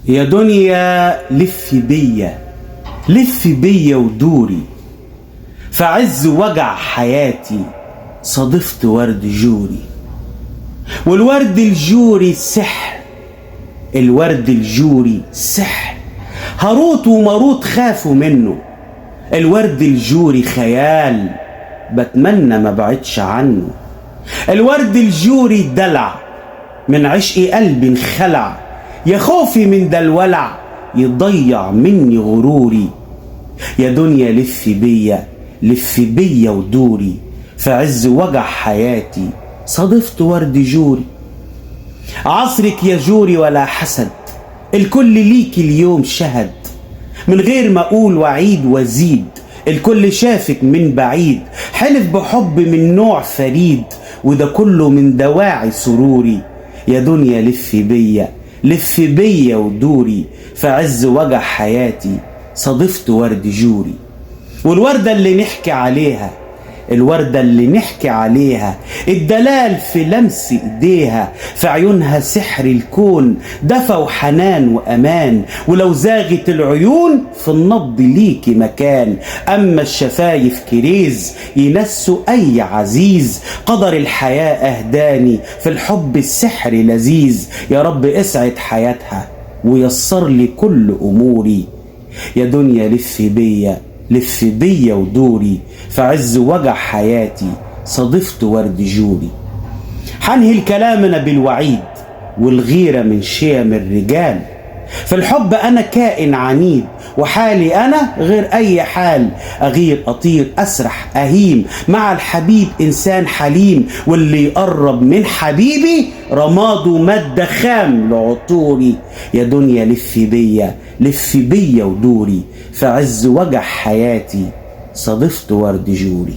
يا دنيا لف بيا، لف بيا ودوري، في عز وجع حياتي صادفت ورد جوري. والورد الجوري سحر، الورد الجوري سحر، هاروت وماروت خافوا منه. الورد الجوري خيال، بتمنى ما بعدش عنه. الورد الجوري دلع، من عشق قلبي انخلع، يا خوفي من ده الولع يضيع مني غروري. يا دنيا لف بيا، لف بيا ودوري، في عز وجع حياتي صادفت ورد جوري. عصرك يا جوري ولا حسد، الكل ليك اليوم شهد، من غير ما اقول وعيد وزيد، الكل شافك من بعيد، حلف بحب من نوع فريد، وده كله من دواعي سروري. يا دنيا لف بيا، لف بيا ودوري، في عز وجع حياتي صادفت ورد جوري. والوردة اللي نحكي عليها، الوردة اللي نحكي عليها، الدلال في لمس ايديها، في عيونها سحر الكون، دفى وحنان وامان، ولو زاغت العيون في النبض ليكي مكان. اما الشفايف كريز ينسوا اي عزيز، قدر الحياة اهداني في الحب السحر لذيذ. يا رب اسعد حياتها ويسر لي كل اموري. يا دنيا لف بيا، لف بيا ودوري، في عز وجع حياتي صادفت ورد جوري. حنهي الكلام انا بالوعيد، والغيرة من شيم الرجال. في الحب انا كائن عنيد، وحالي انا غير اي حال. اغير اطير اسرح اهيم، مع الحبيب انسان حليم، واللي يقرب من حبيبي رماده مادة خام لعطوري. يا دنيا لف بيا، لف بيا ودوري، في عز وجع حياتي صادفت ورد جوري.